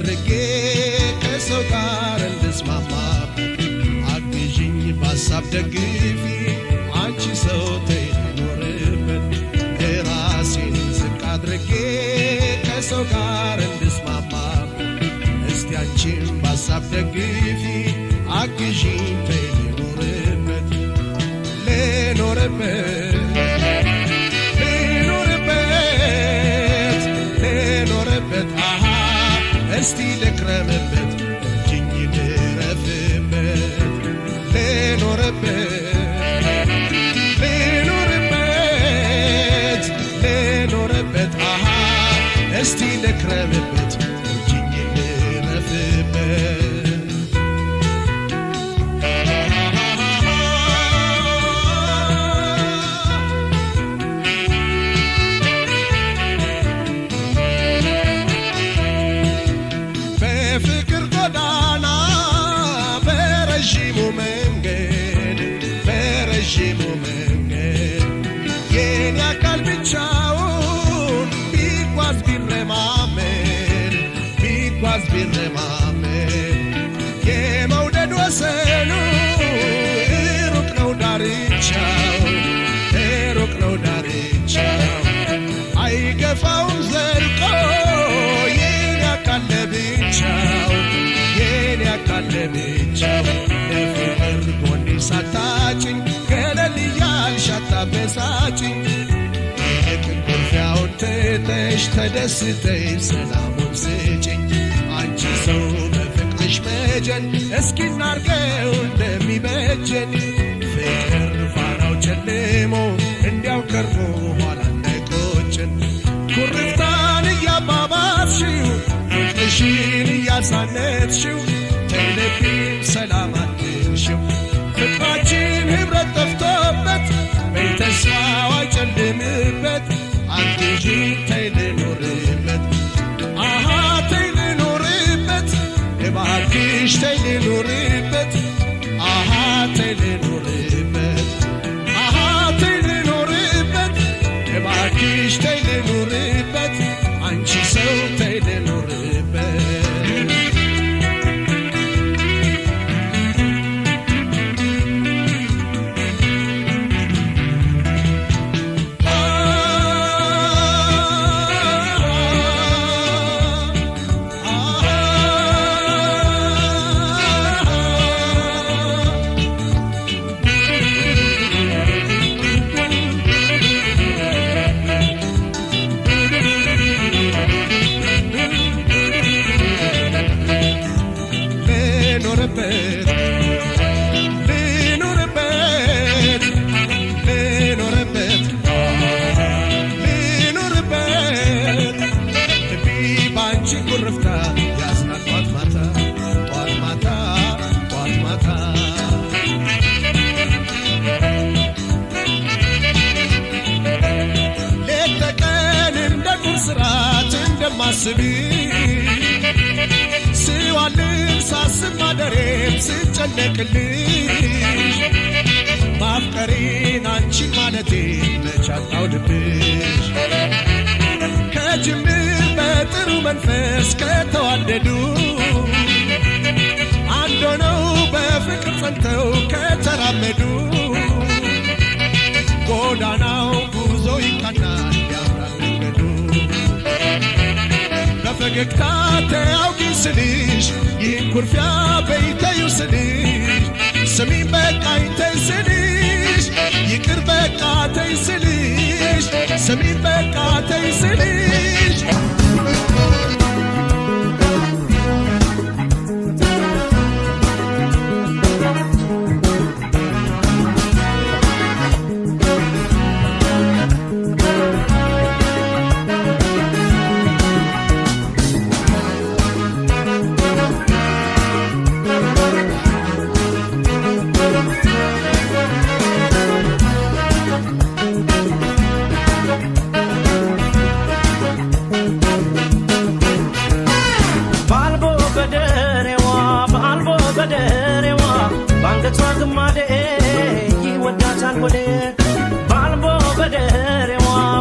አድርጌ ከሰው ጋር እንድስማማ አግዥኝ በሐሳብ ደግፊ አንቺ ሰው ተይኖርበት ራሴን ዝቅ አድርጌ ከሰው ጋር እንድስማማ እስቲ አንቺም በሐሳብ ደግፊ አግዥኝ ተይኖርበት ልኖርበት አሃ እስቲ ልክረምበት እጅኝ ልረፍበት ልኖርበት አሃ እስቲ ልክረምበት እጅኝ ልረፍበት በፍቅር ጎዳና በረዥሙ መንገድ የኔ አካል ብቻውን ቢጓዝ ቢረማመድ የመውደድ ወሰኑ ሩቅ ነው ዳርቻው አይገፋውም ዘልቆ የኔ አካል ለብቻው ለፍቅር ጎኔ ሳታጭኝ ገለል እያልሽ አታበሳጭኝ ይልቅ ኩርፊያውን ትተሽ ተደስተሽ ሰላሙን ስጭኝ አንቺ ሰው በፍቅርሽ መጀን እስኪ እናርገው እንደሚበጀን ፍቅር ፋናው ጨልሞ እንዲያው ከርሞ ኋላ እንዳይቆጨን ኩርፍታን እያባባስሽው ፍቅርሽን እያሳነትሽው ተይልብኝ ሰላም አትንሽው ፍቅራችን ኅብረት ጠፍቶበት በተስፋው አይጨልምበት አንቺ ተይልኖርበት አሃ ተይልኖርበት እባክሽ ተይልኖርበት አሃ ተይልኖርበት አሃ ተይልኖርበት እባክሽ ተይልኖርበት አንቺ ሰው ተይልኖርበት ስዋልን ሳስብ ማደሬም ስጨነቅልሽ ማፍቀሬን አንቺን ማለቴ መቻጣው ልብሽ ከጅምር በጥሩ መንፈስ ከተዋደዱ አንድ ሆነው በፍቅር ጸንተው ከተራመዱ ጎዳናው ጉዞ ይቃናል ያምራል መንገዱ በፈገግታ ተያውቂ ስልሽ ይህን ኩርፊያ በይተዩ ስልሽ ስሚኝ በቃኝ ተይ ስልሽ ይቅር በቃ ተይ ስልሽ ስሚኝ በቃ ተይ ስልሽ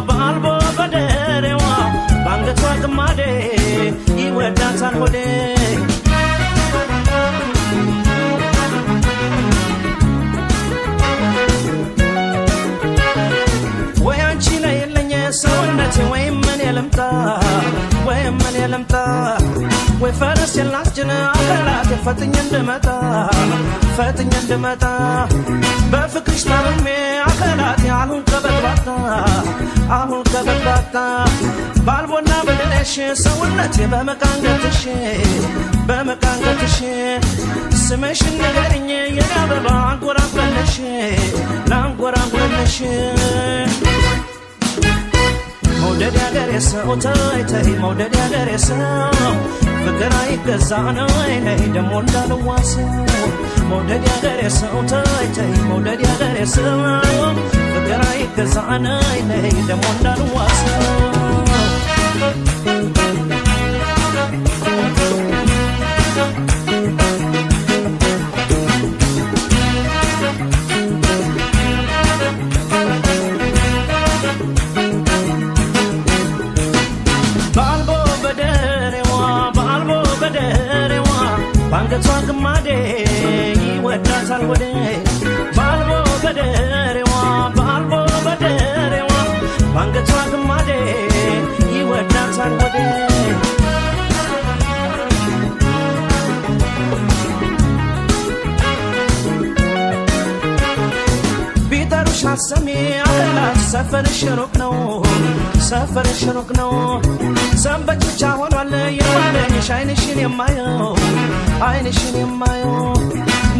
balbo baderewa bangatwa kamade ይወዳታል ሆዴ ወይ አንቺ ላይ የለኝ ሰውነቴ ወይ ምን የለምታ ወይ ምን የለምታ ወይ ፈረስ የላስጅን አካላት ፈጥኝ እንድመጣ በፍቅርሽ ታምሜ አካላት አሁን ከበባታ ባልቦና በደለሽ ሰውነቴ በመቃንገትሽ ስምሽን ንገሪኝ የኔ አበባ አንጎራጉረልሽ መውደድ ያገሬ ሰው ተይ መውደድ ያገሬ ሰው ፍቅር አይገዛ ነው ነይ ደሞ እንዳልዋሰው መውደድ ያገሬ ሰው ተይ መውደድ ያገሬ ሰው ፍቅር አይገዛ ነው ነይ ደሞ እንዳልዋሰው ባንገቷ ግማዴ ይወዳታል ወዴ ባልቦ በደሬዋ ባንገቷ ግማዴ ይወዳታል ወዴ ቢጠሩሽ አሰሚ አገላት ሰፈርሽ ሩቅ ነው ሰንበት ብቻ ሆኗል የማለኝሽ አይንሽን የማየው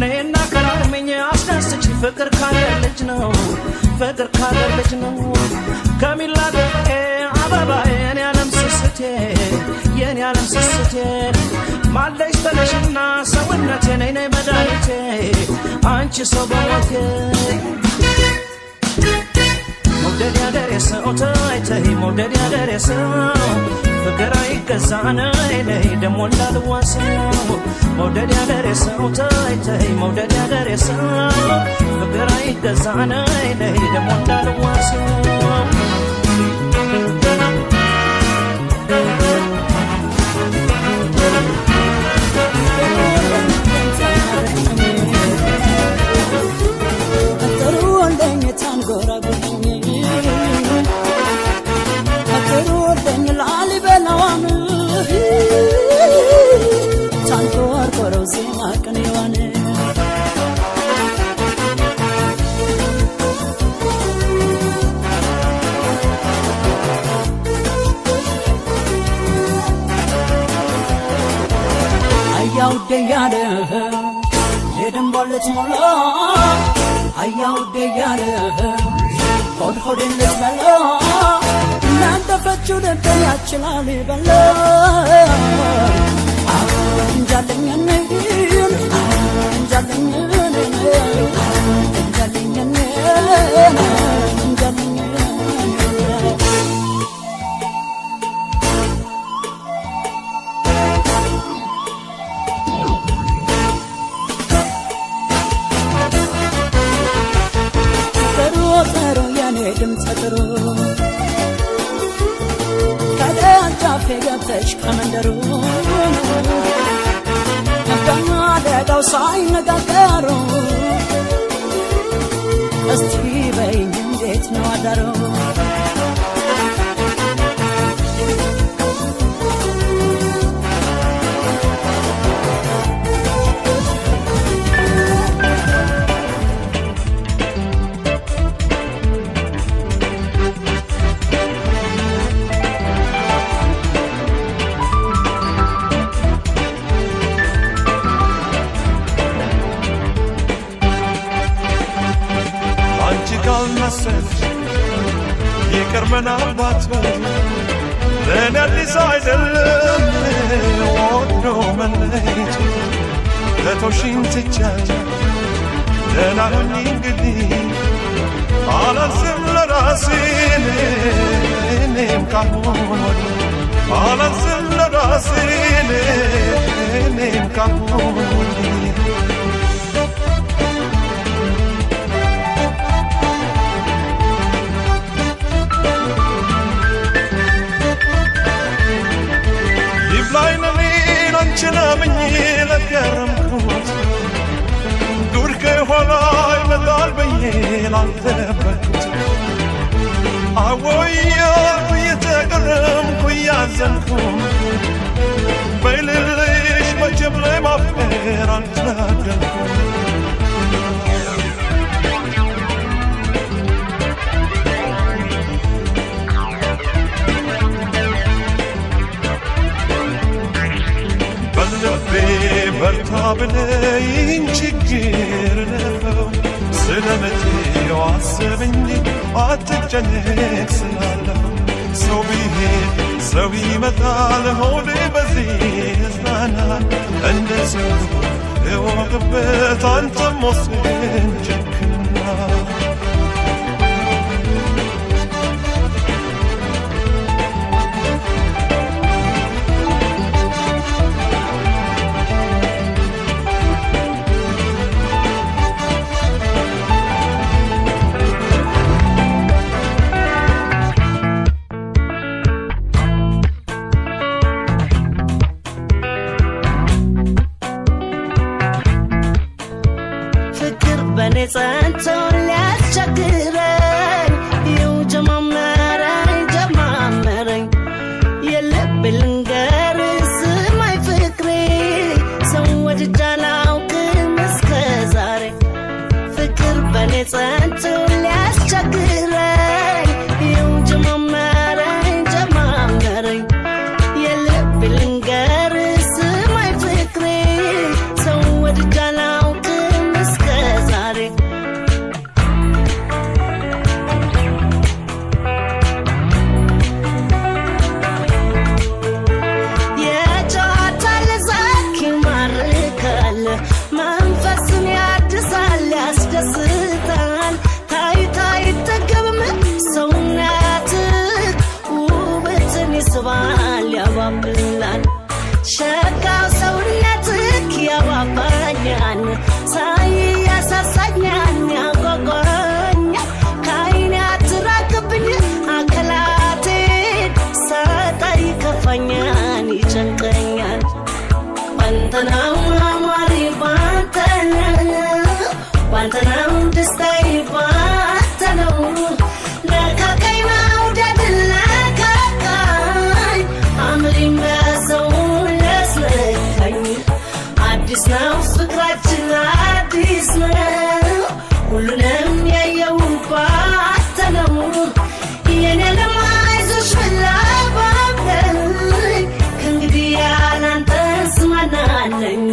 ነይና ከራርመኝ አስደስች ፍቅር ካገር ልጅ ነው ከሚላገሬ አበባ የኔ ዓለም ስስቴ ማለሽ ተነሽና ሰውነቴ ነይ መድኃኒቴ አንቺ ሰው በሞቴ መውደድ ያገሬ ሰው ተይ መውደድ ያገሬ ሰው ፍቅር አይገዛ ነይ ደሞ እንዳልዋሰው መውደድ ያገሬ ሰው ተይ መውደድ ያገሬ ሰው ፍቅር አይገዛ ነይ ደሞ እንዳልዋሰው ያለ የደንባለት ሞላ አያውዴ ያለ ሆድን ልትበላ እናንተ ፈችው ደንተ ያችላል በላ እንጃለኝ ገብተሽ ከመንደሩ ደጋው ሳይነጋገሩ እስቲ በይኝ እንዴት ነው አዳሩ ምናልባት ለእኔ አዲስ አይደለም ወዶ መለየት ለቶሽኝ ትቻለሁ ደህና ሁኚ እንግዲህ አላንስም ለራሴ እኔም ካሁን ወዲህ አላንስም ለራሴ እኔም ካሁን ወዲህ ችለምኝ ለገረምኩት ዱር ከኋላ ይመጣል ብዬ ላልጠበቅኩት አወያልኩ እየተገረምኩ እያዘንኩ በልልሽ መቼም ላይ ማፍቀር አልታደልኩም በልቤ በርታ ብለኝ ችግር ነው ስለመቴው አስብ እንጂ አትጨነቅ ስላለሁ ሰው ቢሄድ ሰው ይመጣል ሆዴ በዚህ ያዝናናል እንደ ሰው እወቅበት አንተም ወስን ጨክና ጸንተው ሊያስቸግረኝ ይው ጀማመረኝ የልብ ልንገርህ ስማኝ ፍቅሬ ሰው ወድጄ አላውቅም እስከ ዛሬ ፍቅር በኔ ጸንተው ሊያስቸግረኝ ይው ጀማመረኝ የልብ ልንገርህ ስማኝ ፍቅሬ ሰው ወድጄ አላውቅም እስከ ዛሬ ሸጋው ሰውነትክ ያባባኛል ሳይ ያሳሳኛል ያጓጓኛል ከዓይኔ አትራቅብኝ አካላቴን ሳጣይ ከፋኛል ይጨንቀኛል ባንተናው አማሪ ባንተናው ደስታዬ ባንተነው ለካካይ መውደድ ለካካይ አምሪም አዲስ ነው ፍቅራችን አዲስ ነው ሁሉንም ያየሁባት ነው የኔ ለማይዞሽ ፍላባብለኝ ከእንግዲህ ያላንተስ ማን አለኝ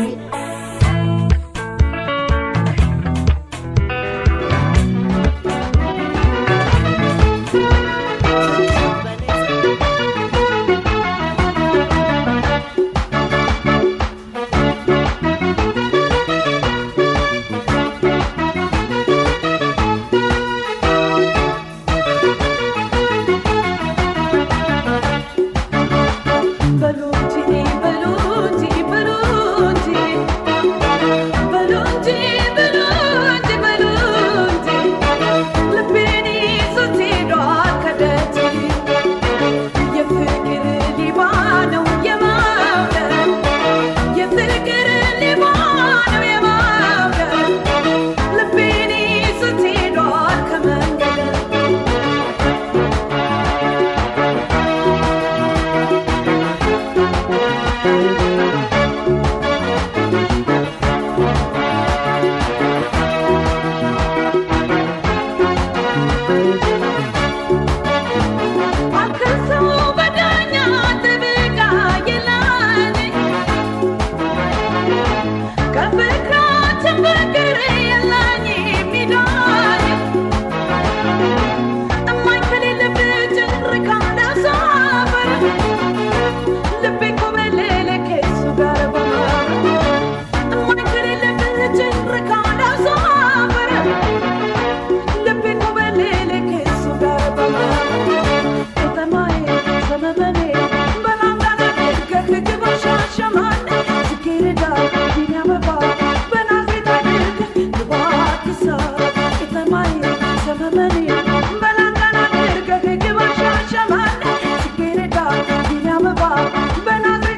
Banana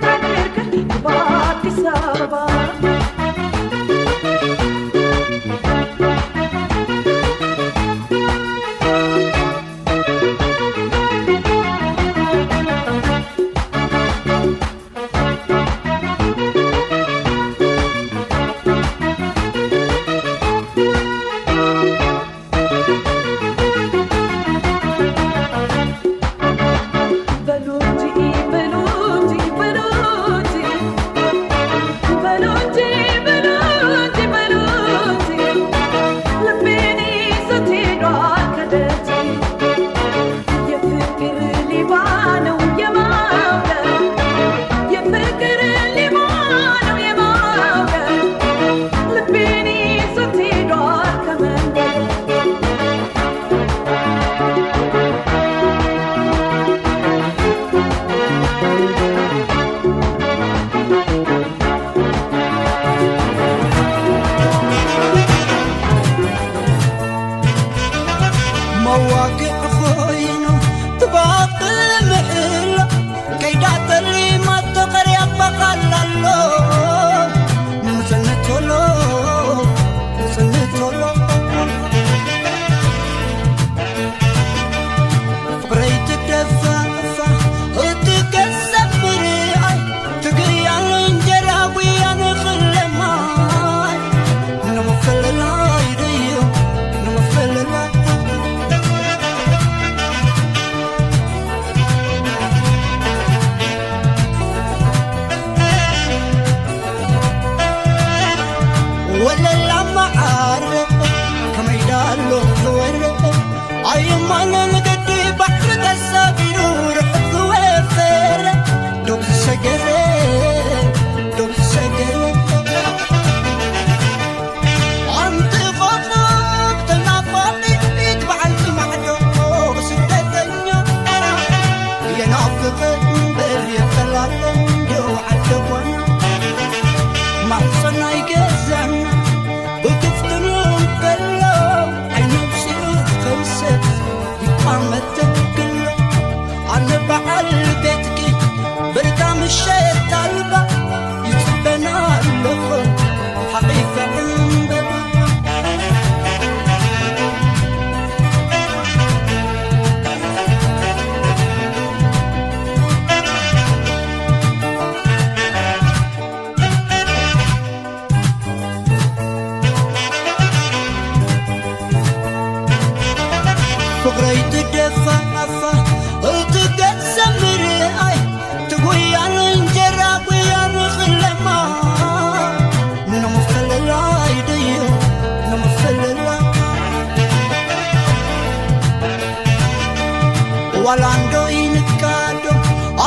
walando inkado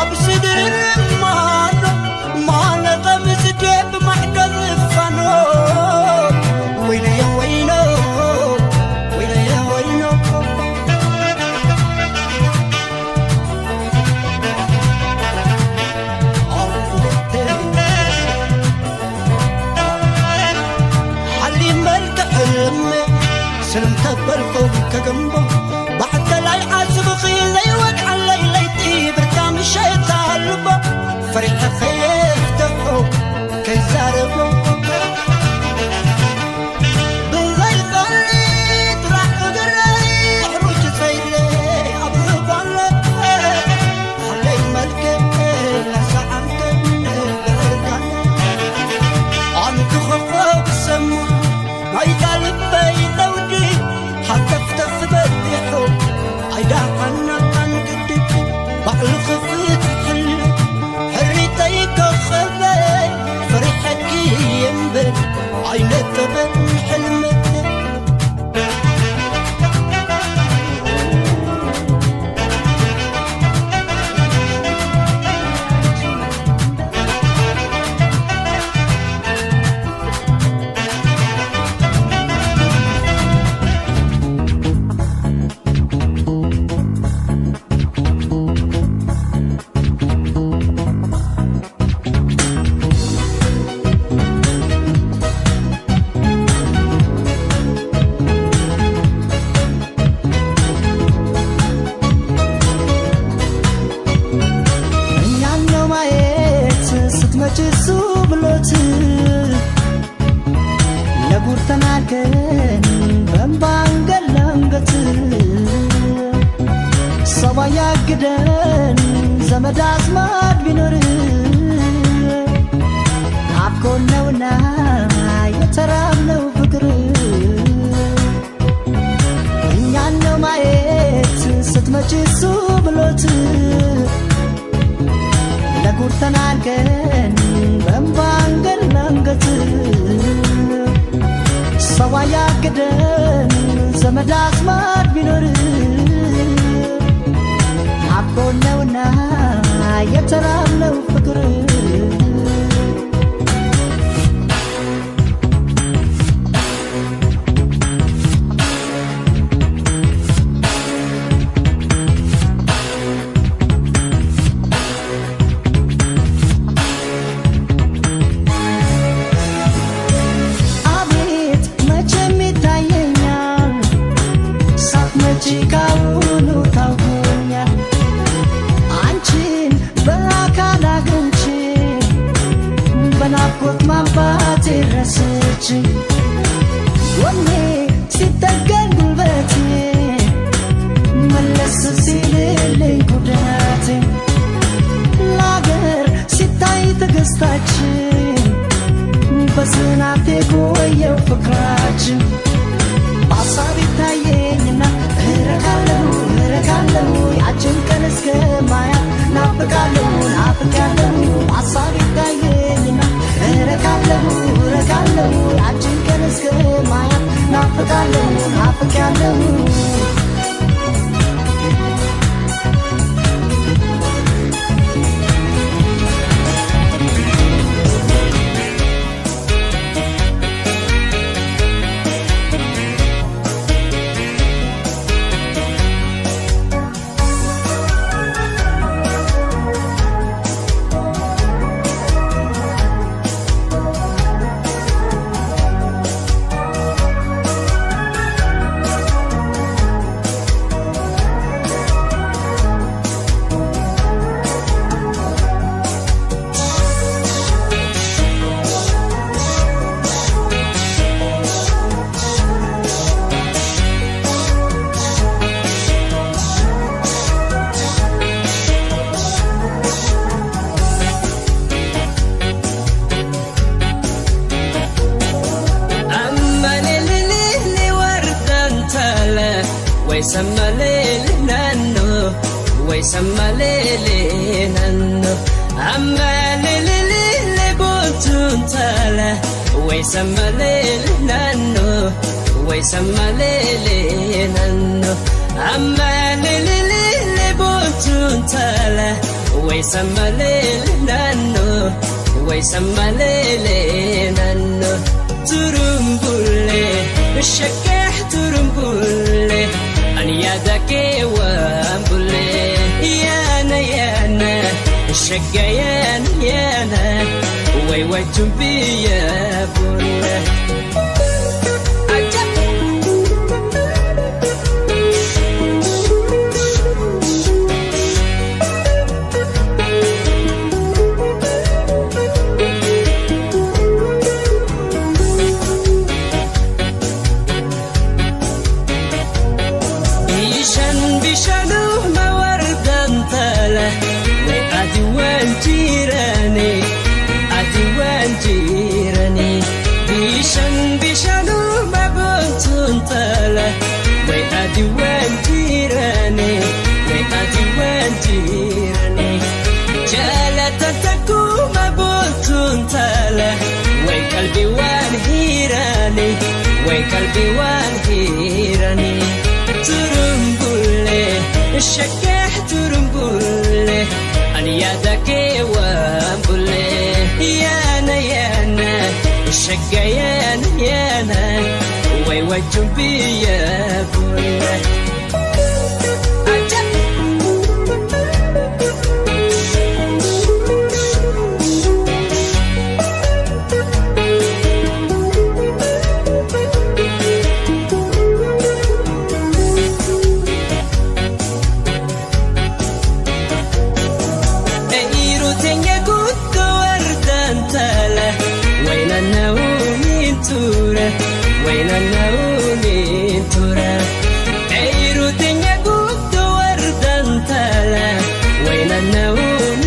absidir mano mala qamsdeb mahdal fano wayna ya wayno حلي ملك حلم سلم تبلكم كجنبه بعد لا يحاسب خيلي وقع ليلتي بركام الشيطان البا فريق خير تقو كي زاربو بالغي خليت راح قدري حروج سيلي أبغب على خلي ملكي لسعنك بغرقان عنك خفاق السماء ما يقلب بيت ودي حتى افتف بديحو عيدا عنا عنقدك بعل خفيت حل حريتيك خبي فريحك ينبل عينك بن حلمك زمد أزمات بنور عبكون لونا يترام لو فكر إنيانو مايت ستمجي سوبلوت لقور تنالكن بمبانجل لنغت سوايا قدن زمد أزمات بنور عبكون لونا يترام لو فكر አቤት መቼም ይታየኛል ሳትመጪ ካሁኑ ታውቁኛል አንቺን በአካል ፍቅራች ወኔ ሲጠገን ጉልበቴ መለስ ሲልልኝ ጉዳቴ ለአገር ሲታይ ትዕግስታችን በጽናቴ ቆየው ፍቅራችን በሀሳብ ይታየኝና እረካለሁ ያችን ቀን እስከማያት ናፍቃለሁ በሀሳብ ይታየኝና እረካለሁ ያችን ቀን እስከማያት ናፍቃለሁ ويسمليلنانو أماليلي بوتون تالا ويسمليلنانو ويسمليلنانو أماليلي بوتون تالا ويسمليلنانو ويسمليلنانو ترمبولي الشكاح ترمبولي أنيادك وامبولي يانا الشقيان يانا وي تنبي يا بولي بيشانو ما بنتون تالا ويأدي وانتيراني جالة تكو ما بنتون تالا ويقلبي وانهيراني ترمبولي الشكاح ترمبولي أنيادك وامبولي يانا الشقيان يانا وي تنبي يا بولي وين النوم ترى عيرو تنيا قد وردا تلا وين النوم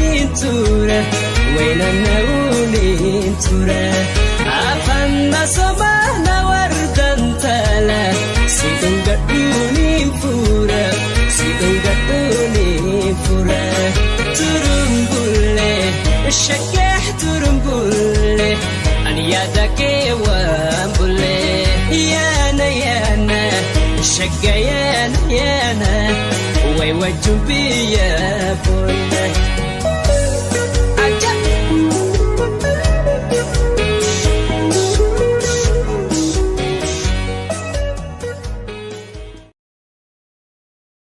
ترى عفنا صبانا وردا تلا سيدن قدوني فورا ترمبولي الشكاح ترمبولي أنيادك وامبولي يانا الشقيان يانا وي تنبي يا بولي